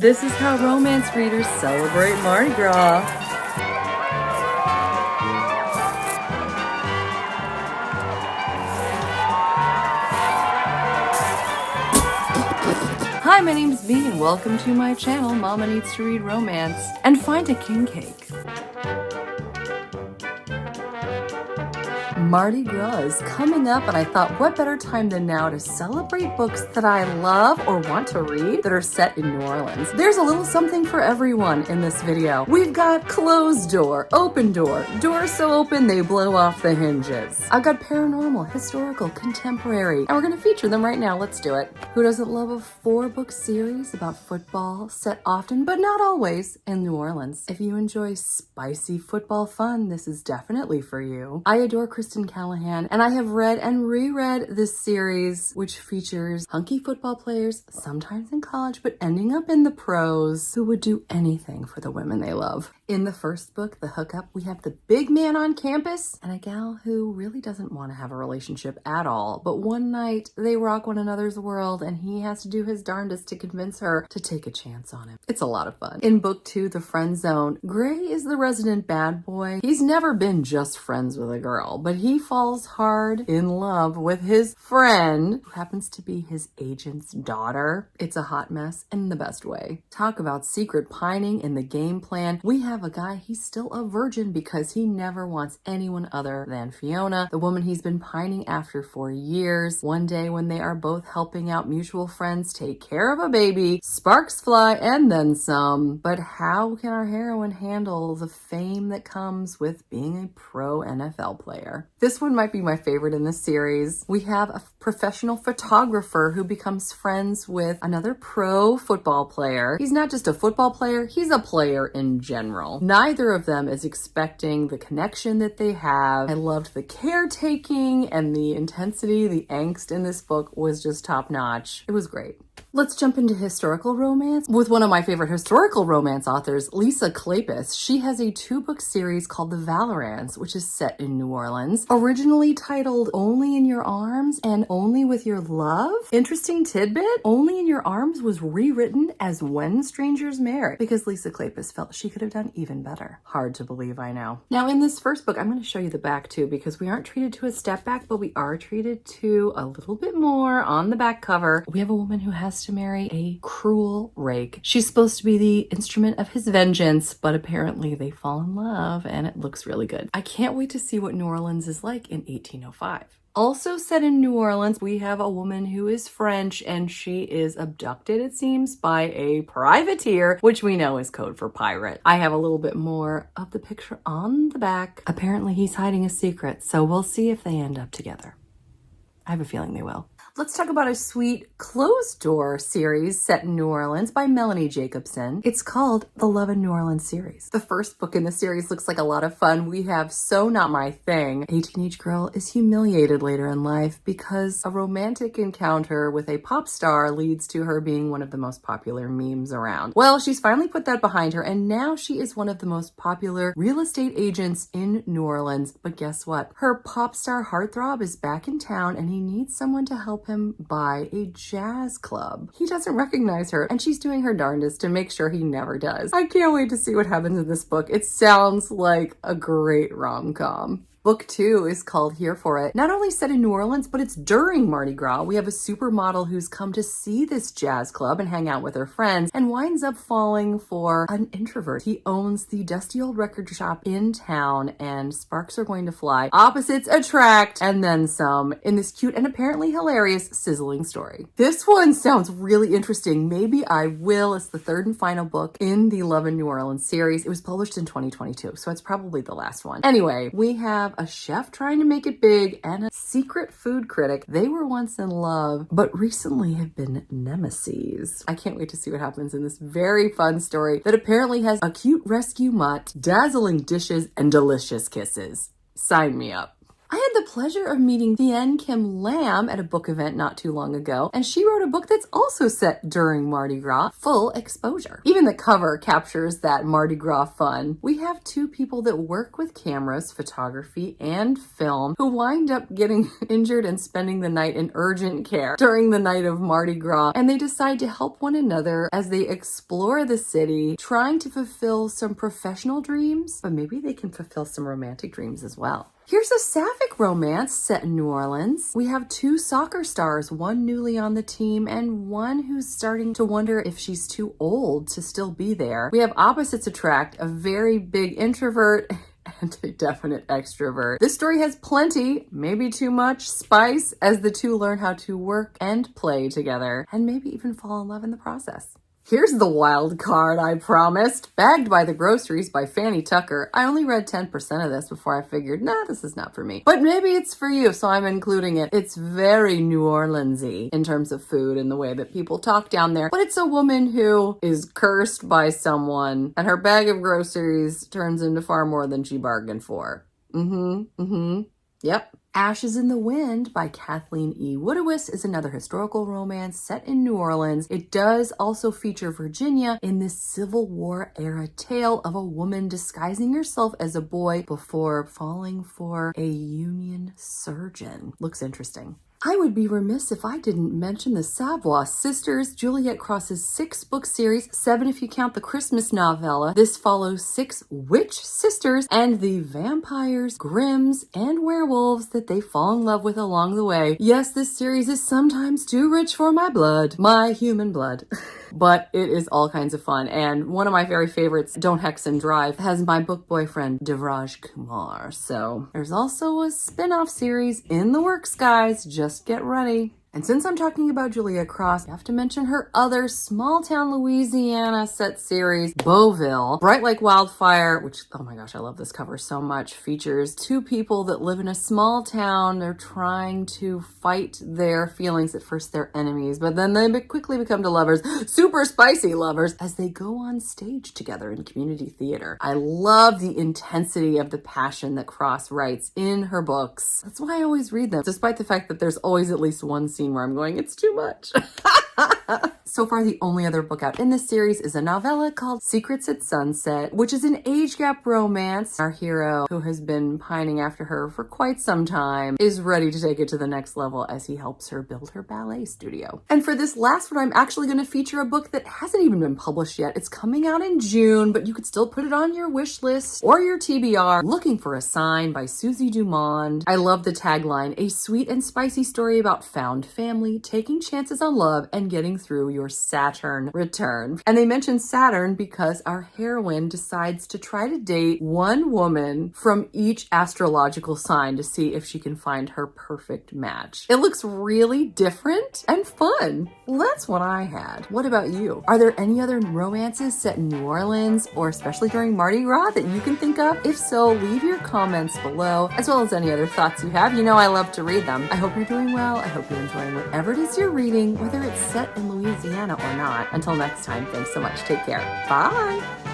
This is how romance readers celebrate Mardi Gras. Hi, my name's Bee and welcome to my channel, Mama Needs to Read Romance. And find a king cake. Mardi Gras is coming up, and I thought what better time than now to celebrate books that I love or want to read that are set in New Orleans. There's a little something for everyone in this video. We've got closed door, open door, doors so open they blow off the hinges. I've got paranormal, historical, contemporary, and we're going to feature them right now. Let's do it. Who doesn't love a 4-book series about football set often, but not always, in New Orleans? If you enjoy spicy football fun, this is definitely for you. I adore Kristen Callahan, and I have read and reread this series, which features hunky football players, sometimes in college, but ending up in the pros, who would do anything for the women they love. In the first book, The Hookup, we have the big man on campus and a gal who really doesn't want to have a relationship at all, but one night they rock one another's world and he has to do his darndest to convince her to take a chance on him. It's a lot of fun. In book 2, The Friend Zone, Gray is the resident bad boy. He's never been just friends with a girl, but he falls hard in love with his friend, who happens to be his agent's daughter. It's a hot mess in the best way. Talk about secret pining in the game plan. We have a guy, he's still a virgin because he never wants anyone other than Fiona, the woman he's been pining after for years. One day when they are both helping out mutual friends take care of a baby, sparks fly and then some. But how can our heroine handle the fame that comes with being a pro NFL player? This one might be my favorite in this series. We have a professional photographer who becomes friends with another pro football player. He's not just a football player, he's a player in general. Neither of them is expecting the connection that they have. I loved the caretaking and the intensity, the angst in this book was just top notch. It was great. Let's jump into historical romance with one of my favorite historical romance authors, Lisa Kleypas. She has a 2-book series called The Valorants, which is set in New Orleans. Originally titled Only in Your Arms and Only with Your Love. Interesting tidbit, Only in Your Arms was rewritten as When Strangers Marry because Lisa Kleypas felt she could have done even better. Hard to believe, I know. Now in this first book, I'm going to show you the back too because we aren't treated to a step back, but we are treated to a little bit more on the back cover. We have a woman who has to marry a cruel rake. She's supposed to be the instrument of his vengeance, but apparently they fall in love and it looks really good. I can't wait to see what New Orleans is like in 1805. Also set in New Orleans, we have a woman who is French and she is abducted, it seems, by a privateer, which we know is code for pirate. I have a little bit more of the picture on the back. Apparently he's hiding a secret, so we'll see if they end up together. I have a feeling they will. Let's talk about a sweet closed door series set in New Orleans by Melanie Jacobson. It's called The Love in New Orleans series. The first book in the series looks like a lot of fun. We have So Not My Thing. A teenage girl is humiliated later in life because a romantic encounter with a pop star leads to her being one of the most popular memes around. Well, she's finally put that behind her and now she is one of the most popular real estate agents in New Orleans. But guess what? Her pop star heartthrob is back in town and he needs someone to help him buy a jazz club. He doesn't recognize her and she's doing her darndest to make sure he never does. I can't wait to see what happens in this book. It sounds like a great rom-com. Book 2 is called Here For It. Not only set in New Orleans, but it's during Mardi Gras. We have a supermodel who's come to see this jazz club and hang out with her friends and winds up falling for an introvert. He owns the dusty old record shop in town and sparks are going to fly. Opposites attract and then some in this cute and apparently hilarious sizzling story. This one sounds really interesting. Maybe I will. It's the 3rd and final book in the Love in New Orleans series. It was published in 2022, so it's probably the last one. Anyway, we have a chef trying to make it big and a secret food critic. They were once in love, but recently have been nemesis. I can't wait to see what happens in this very fun story that apparently has a cute rescue mutt, dazzling dishes, and delicious kisses. Sign me up. I had the pleasure of meeting Thien Kim Lam at a book event not too long ago, and she wrote a book that's also set during Mardi Gras, Full Exposure. Even the cover captures that Mardi Gras fun. We have two people that work with cameras, photography, and film who wind up getting injured and spending the night in urgent care during the night of Mardi Gras, and they decide to help one another as they explore the city, trying to fulfill some professional dreams, but maybe they can fulfill some romantic dreams as well. Here's a sapphic romance set in New Orleans. We have two soccer stars, one newly on the team and one who's starting to wonder if she's too old to still be there. We have opposites attract, a very big introvert and a definite extrovert. This story has plenty, maybe too much, spice as the two learn how to work and play together and maybe even fall in love in the process. Here's the wild card I promised. Bagged by the Groceries by Fanny Tucker. I only read 10% of this before I figured, nah, this is not for me. But maybe it's for you, so I'm including it. It's very New Orleans-y in terms of food and the way that people talk down there. But it's a woman who is cursed by someone, and her bag of groceries turns into far more than she bargained for. Yep. Ashes in the Wind by Kathleen E. Woodowis is another historical romance set in New Orleans. It does also feature Virginia in this Civil War era tale of a woman disguising herself as a boy before falling for a Union surgeon. Looks interesting. I would be remiss if I didn't mention the Savoy Sisters, Juliette Cross's 6-book series, 7 if you count the Christmas novella. This follows 6 witch sisters and the vampires, Grimms, and werewolves that they fall in love with along the way. Yes, this series is sometimes too rich for my blood, my human blood. But it is all kinds of fun. And one of my very favorites, Don't Hex and Drive, has my book boyfriend, Devraj Kumar. So there's also a spin-off series in the works, guys. Just get ready. And since I'm talking about Juliette Cross, I have to mention her other small-town Louisiana set series, Beauville. Bright Like Wildfire, which, oh my gosh, I love this cover so much, features 2 people that live in a small town. They're trying to fight their feelings. At first, they're enemies, but then they quickly become to lovers, super spicy lovers, as they go on stage together in community theater. I love the intensity of the passion that Cross writes in her books. That's why I always read them, despite the fact that there's always at least one scene where I'm going, it's too much. So far, the only other book out in this series is a novella called Secrets at Sunset, which is an age gap romance. Our hero, who has been pining after her for quite some time, is ready to take it to the next level as he helps her build her ballet studio. And for this last one, I'm actually going to feature a book that hasn't even been published yet. It's coming out in June, but you could still put it on your wish list or your TBR. Looking for a Sign by Susie Dumond. I love the tagline, a sweet and spicy story about found family, taking chances on love, and getting through your Saturn return. And they mention Saturn because our heroine decides to try to date one woman from each astrological sign to see if she can find her perfect match. It looks really different and fun. Well, that's what I had. What about you? Are there any other romances set in New Orleans or especially during Mardi Gras that you can think of? If so, leave your comments below, as well as any other thoughts you have. You know I love to read them. I hope you're doing well. I hope you're enjoying whatever it is you're reading, whether it's set in Louisiana or not. Until next time, thanks so much. Take care. Bye.